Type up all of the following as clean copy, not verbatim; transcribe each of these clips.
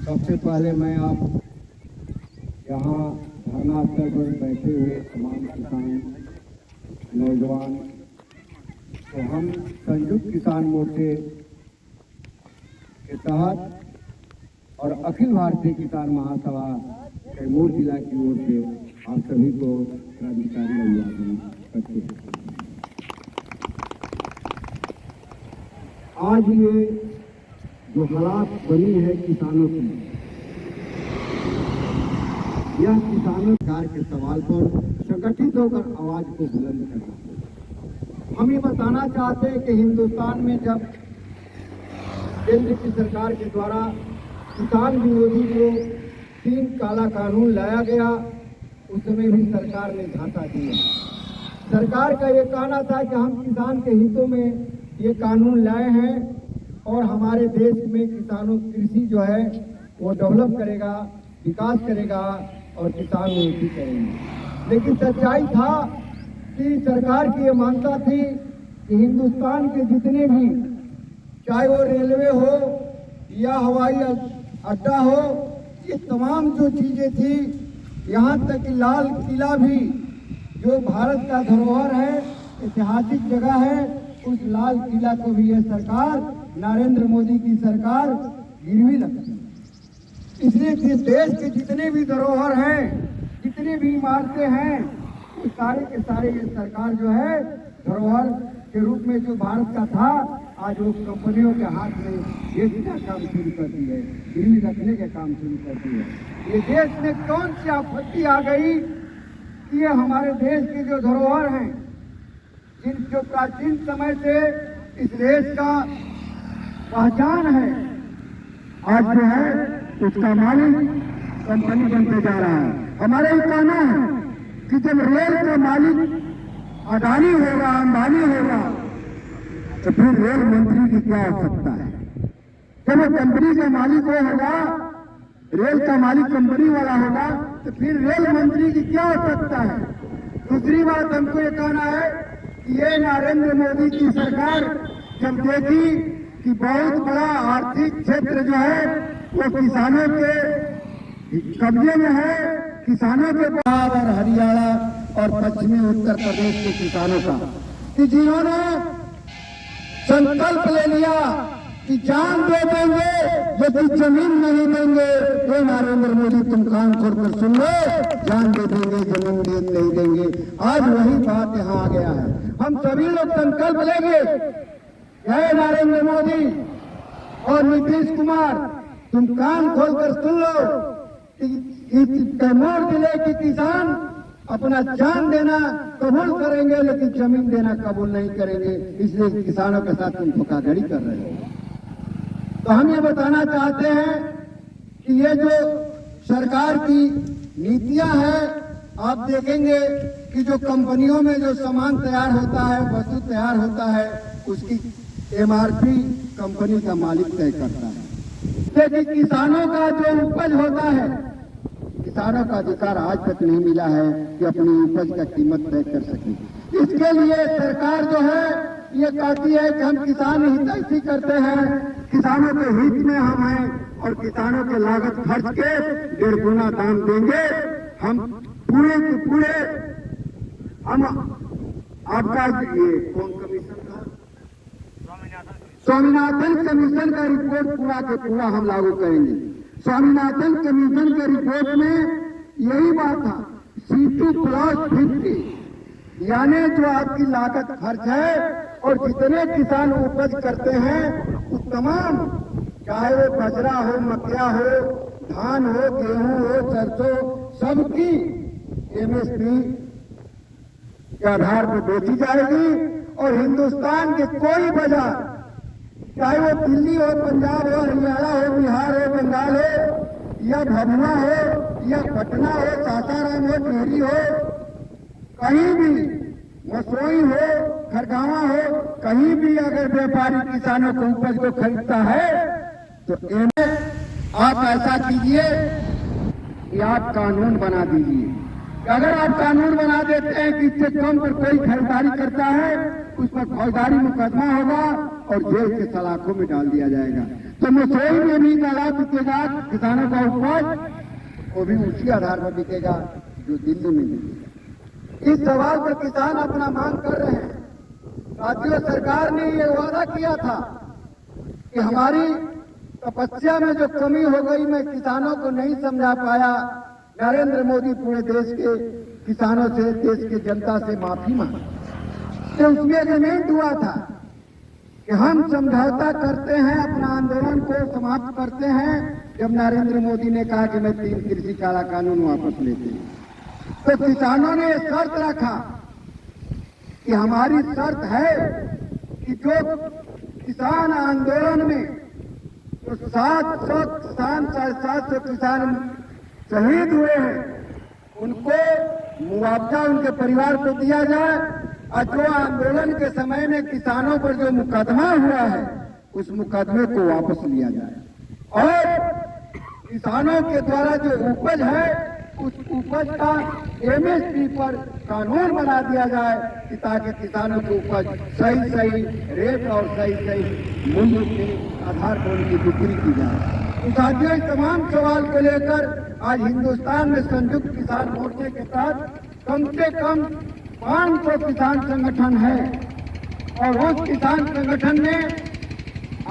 सबसे पहले मैं आप यहाँ धरना स्थल पर बैठे हुए तमाम किसान नौजवान, तो हम संयुक्त किसान मोर्चे के तहत और अखिल भारतीय किसान महासभा कैमूर जिला की ओर से आप सभी को क्रांतिकारी अभिवादन करते हैं। आज ये जो हालात बनी है किसानों की, यह किसानों सरकार के सवाल पर संगठित होकर आवाज को बुलंद करना। हम ये बताना चाहते हैं कि हिंदुस्तान में जब केंद्र की सरकार के द्वारा किसान विरोधी जो 3 काला कानून लाया गया, उस समय भी सरकार ने झांसा दिया। सरकार का ये कहना था कि हम किसान के हितों में ये कानून लाए हैं और हमारे देश में किसानों कृषि जो है वो डेवलप करेगा, विकास करेगा और किसान उन्नति करेंगे। लेकिन सच्चाई था कि सरकार की ये मान्यता थी कि हिंदुस्तान के जितने भी, चाहे वो रेलवे हो या हवाई अड्डा हो, ये तमाम जो चीजें थी, यहाँ तक कि लाल किला भी जो भारत का धरोहर है, ऐतिहासिक जगह है, उस लाल किला को भी यह सरकार, नरेंद्र मोदी की सरकार गिरवी रखती है। इसलिए देश के जितने भी धरोहर हैं, जितने भी इमारतें हैं, वो सारे के सारे ये सरकार जो है धरोहर के रूप में जो भारत का था, आज वो कंपनियों के हाथ में बेचने का काम शुरू कर दी है, गिरवी रखने का काम शुरू कर दी है। ये देश में कौन सी आपत्ति आ गई कि ये हमारे देश के जो धरोहर हैं, जिन जो प्राचीन समय से इस देश का पहचान है, आज जो है उसका मालिक कंपनी बनते जा रहा है। हमारा ये कहना है कि जब रेल का मालिक अडानी होगा, अंबानी होगा, तो फिर रेल मंत्री की क्या आवश्यकता है? जब वो कंपनी का मालिक वो होगा, रेल का मालिक कंपनी वाला होगा, तो फिर रेल मंत्री की क्या आवश्यकता है? दूसरी बात हमको ये कहना है कि ये नरेंद्र मोदी की सरकार जब देखी कि बहुत बड़ा आर्थिक क्षेत्र जो है वो किसानों के कब्जे में है, किसानों के पंजाब और हरियाणा और पश्चिमी उत्तर प्रदेश के किसानों का, कि जिन्होंने संकल्प ले लिया कि जान दे देंगे लेकिन जमीन नहीं देंगे। ये नरेंद्र मोदी तुम कान खोलकर सुन लो, जान दे देंगे, जमीन नहीं देंगे। आज वही बात यहाँ आ गया है। हम सभी लोग संकल्प लेंगे, हे नरेंद्र मोदी और नीतीश कुमार, तुम कान खोलकर सुन लो कि कैमूर जिले के किसान अपना जान देना कबूल करेंगे लेकिन जमीन देना कबूल नहीं करेंगे। इसलिए किसानों के साथ तुम धोखाधड़ी कर रहे हो। तो हम ये बताना चाहते हैं कि ये जो सरकार की नीतियां हैं, आप देखेंगे कि जो कंपनियों में जो सामान तैयार होता है, वस्तु तैयार होता है, उसकी MRP कंपनी का मालिक तय करता है। लेकिन किसानों का जो उपज होता है, किसानों का अधिकार आज तक नहीं मिला है कि अपनी उपज का कीमत तय कर सके। इसके लिए सरकार जो है ये कहती है कि हम किसान हितैषी करते हैं, किसानों के हित में हम हैं और किसानों के लागत खर्च के 1.5 गुना दाम देंगे। हम पूरे के पूरे, हम आपका ये कौन कमीशन का, स्वामीनाथन कमीशन का रिपोर्ट पूरा के पूरा हम लागू करेंगे। स्वामीनाथन कमीशन के रिपोर्ट में यही बात था, C2+50, यानी जो आपकी लागत खर्च है और जितने किसान उपज करते हैं वो तमाम, चाहे वो बाजरा हो, मक्या हो, धान हो, गेहूं हो, सरसों, सबकी MSP के आधार पर बेची जाएगी। और हिंदुस्तान के कोई बाजार, चाहे वो दिल्ली हो, पंजाब हो, हरियाणा हो, बिहार हो, बंगाल हो या भभुआ हो या पटना हो, सासाराम हो, टिहरी हो, कहीं भी मसोई हो, खरगावा हो, कहीं भी अगर व्यापारी किसानों को उपज को खरीदता है तो आप ऐसा कीजिए कि आप कानून बना दीजिए। अगर आप कानून बना देते हैं कि इससे कम पर कोई खरीदारी करता है, उस पर फौजदारी मुकदमा होगा और जेल के सलाखों में डाल दिया जाएगा। तो मसोई में भी काला बिकेगा, किसानों का उपज वो भी उसी आधार पर बिकेगा जो दिल्ली में बिकेगा। इस सवाल पर किसान अपना मांग कर रहे हैं। साथियों, सरकार ने ये वादा किया था कि हमारी तपस्या में जो कमी हो गई, मैं किसानों को नहीं समझा पाया। नरेंद्र मोदी पूरे देश के किसानों से, देश की जनता से माफी मांगी। तो उसमें एग्रीमेंट हुआ था कि हम समझौता करते हैं, अपना आंदोलन को समाप्त करते हैं। जब नरेंद्र मोदी ने कहा कि मैं 3 कृषि काला कानून वापस लेते हैं, तो किसानों ने शर्त रखा कि हमारी शर्त है कि जो किसान आंदोलन में तो 700 किसान, 750 किसान शहीद हुए हैं, उनको मुआवजा उनके परिवार को दिया जाए, और जो आंदोलन के समय में किसानों पर जो मुकदमा हुआ है, उस मुकदमे को वापस लिया जाए, और किसानों के द्वारा जो उपज है, उस उपज का एमएसपी पर कानून बना दिया जाए कि ताकि किसानों की उपज सही रेट और सही मूल्य के आधार पर उनकी बिक्री की जाए। तो साथियों, इस तमाम सवाल को लेकर आज हिंदुस्तान में संयुक्त किसान मोर्चे के तहत कम से कम 500 किसान संगठन है, और उस किसान संगठन में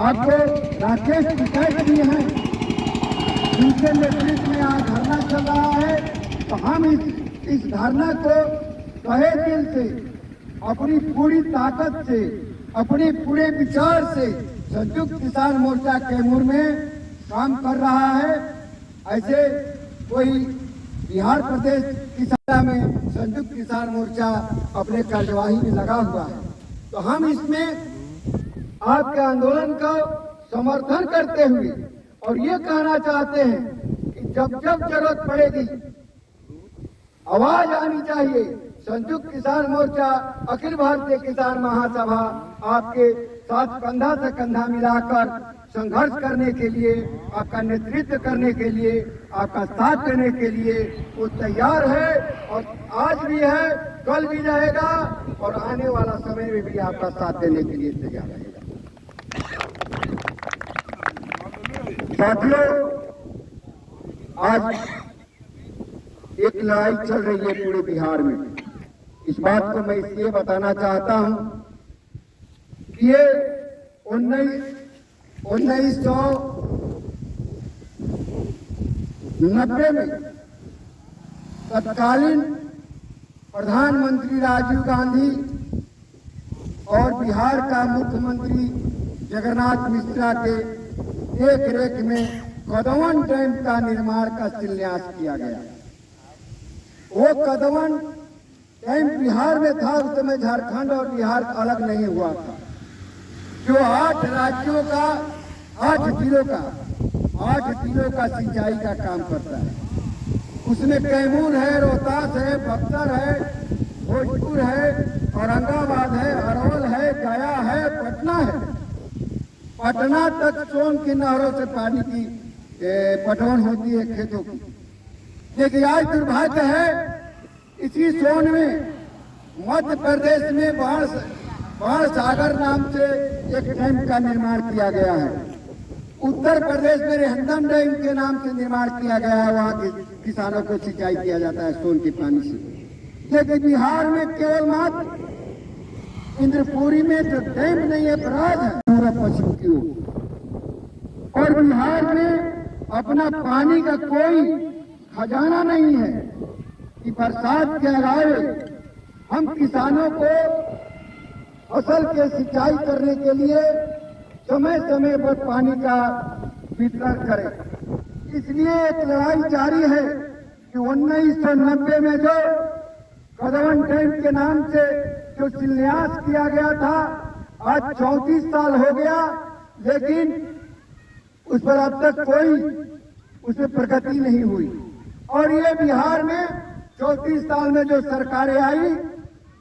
आपको राकेश टिकैत भी हैं, जिनके नेतृत्व में आज धरना चल रहा है। तो हम इस धरना को तहे दिल से, अपनी पूरी ताकत से, अपने पूरे विचार से संयुक्त किसान मोर्चा कैमूर में काम कर रहा है। ऐसे कोई बिहार प्रदेश किसान में संयुक्त किसान मोर्चा अपने कार्यवाही में लगा हुआ है, तो हम इसमें आपके आंदोलन का समर्थन करते हुए और ये कहना चाहते हैं कि जब जब जरूरत पड़ेगी, आवाज आनी चाहिए। संयुक्त किसान मोर्चा, अखिल भारतीय किसान महासभा आपके साथ कंधा से कंधा मिलाकर संघर्ष करने के लिए, आपका नेतृत्व करने के लिए, आपका साथ देने के लिए वो तैयार है, और आज भी है, कल भी रहेगा, और आने वाला समय में भी आपका साथ देने के लिए तैयार रहेगा। साथियों, आज एक लड़ाई चल रही है पूरे बिहार में। इस बात को मैं इसलिए बताना चाहता हूं कि ये 1990 में तत्कालीन प्रधानमंत्री राजीव गांधी और बिहार का मुख्यमंत्री जगन्नाथ मिश्रा के देख रेख में कदवन डैम का निर्माण का शिलान्यास किया गया। वो कदवन डैम बिहार में था, उस समय झारखंड और बिहार अलग नहीं हुआ था, जो 8 राज्यों का 8 जिलों का सिंचाई का काम करता है। उसमें कैमूर है, रोहतास है, बक्सर है, भोजपुर है, औरंगाबाद है, अरवल है, गया है, पटना है। पटना तक सोन की नहरों से पानी की पटवन होती है खेतों की। लेकिन आज दुर्भाग्य है, इसी सोन में मध्य प्रदेश में बाण सागर नाम से एक डैम का निर्माण किया गया है। उत्तर प्रदेश में रेहंदम डैम के नाम से निर्माण किया गया है, वहाँ के किसानों को सिंचाई किया जाता है सोन के पानी से। लेकिन बिहार में केवल मात्र इंद्रपुरी में जो डैम नहीं है, बराज है पूरा पश्चिम की ओर, और बिहार में अपना पानी का कोई खजाना नहीं है कि बरसात के अलावे हम किसानों को फसल के सिंचाई करने के लिए समय समय पर पानी का वितरण करें। इसलिए एक लड़ाई जारी है कि 1990 में जो कदवन डैम के नाम से जो शिलान्यास किया गया था, आज 34 साल हो गया, लेकिन उस पर अब तक कोई उसमें प्रगति नहीं हुई। और ये बिहार में 34 साल में जो सरकारें आई,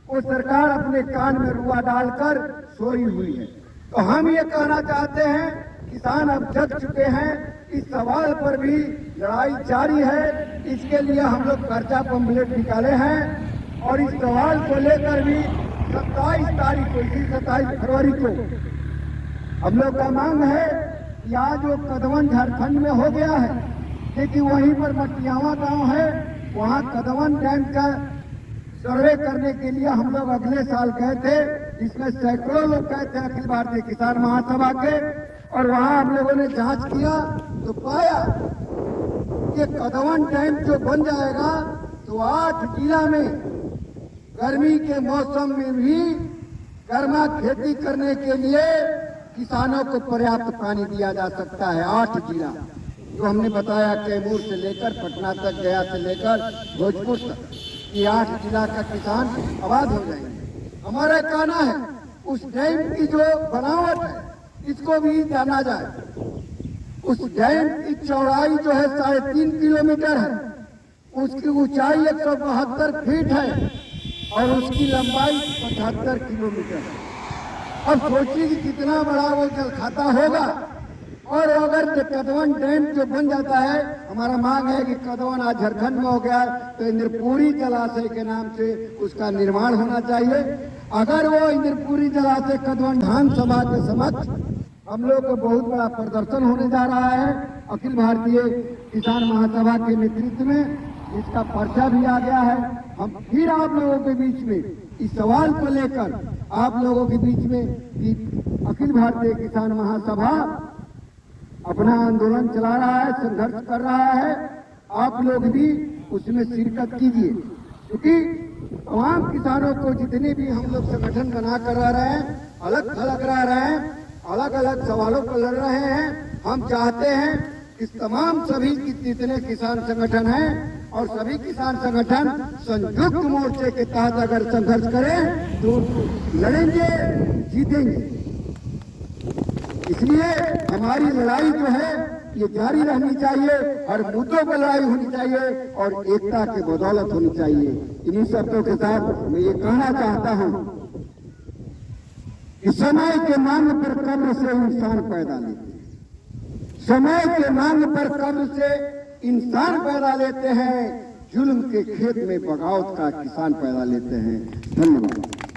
वो सरकार अपने कान में रुआ डालकर सोई हुई है। तो हम ये कहना चाहते हैं, किसान अब जग चुके हैं, इस सवाल पर भी लड़ाई जारी है। इसके लिए हम लोग पर्चा पंपलेट निकाले हैं, और इस सवाल को लेकर भी 27 तारीख को, इसी 27 फरवरी को हम लोग का मांग है कि आज वो कदवन झारखंड में हो गया है, लेकिन वहीं पर मटियावा गांव है, वहां कदवन डैम का सर्वे करने के लिए हम लोग अगले साल गए थे, जिसमें सैकड़ों लोग गए थे अखिल भारतीय किसान महासभा के, और वहां हम लोगों ने जांच किया तो पाया कि कदवन डैम जो बन जाएगा तो 8 जिला में गर्मी के मौसम में भी गर्मा खेती करने के लिए किसानों को पर्याप्त पानी दिया जा सकता है। 8 जिला जो हमने बताया, कैमूर से लेकर पटना तक, गया से लेकर भोजपुर तक, ये 8 जिला का किसान आबाद हो जाएंगे। हमारा कहना है उस डैम की जो बनावट है इसको भी जाना जाए। उस डैम की चौड़ाई जो है 3.5 किलोमीटर है, उसकी ऊंचाई 172 फीट है और उसकी लंबाई 75 किलोमीटर है। अब सोचिए कि कितना बड़ा वो जल खाता होगा। और अगर कदवन डैम जो बन जाता है, हमारा मांग है कि कदवन आज झारखंड में हो गया तो इंद्रपुरी जलाशय के नाम से उसका निर्माण होना चाहिए। अगर वो इंद्रपुरी जलाशय कदवन विधानसभा के समक्ष हम लोग को बहुत बड़ा प्रदर्शन होने जा रहा है अखिल भारतीय किसान महासभा के नेतृत्व में, इसका पर्चा भी आ गया है। हम फिर आप लोगों के बीच में इस सवाल को लेकर आप लोगों के बीच में कि अखिल भारतीय किसान महासभा अपना आंदोलन चला रहा है, संघर्ष कर रहा है, आप लोग भी उसमें शिरकत कीजिए, क्योंकि तमाम किसानों को जितने भी हम लोग संगठन बना कर रह रहे हैं, अलग थलग रह रहे हैं, अलग अलग सवालों पर लड़ रहे हैं, हम चाहते हैं इस तमाम सभी जितने किसान संगठन हैं और सभी किसान संगठन संयुक्त मोर्चे के तहत अगर संघर्ष करें तो लड़ेंगे, जीतेंगे। इसलिए हमारी लड़ाई जो है ये जारी रहनी चाहिए, हर मुद्दों पर लड़ाई होनी चाहिए और एकता के बदौलत होनी चाहिए। इन्हीं शब्दों के साथ मैं ये कहना चाहता हूं कि समय के मांग पर कब्र से इंसान पैदा लेते हैं, समय के मांग पर कब्र से इंसान पैदा लेते हैं, जुल्म के खेत में बगावत का किसान पैदा लेते हैं। धन्यवाद।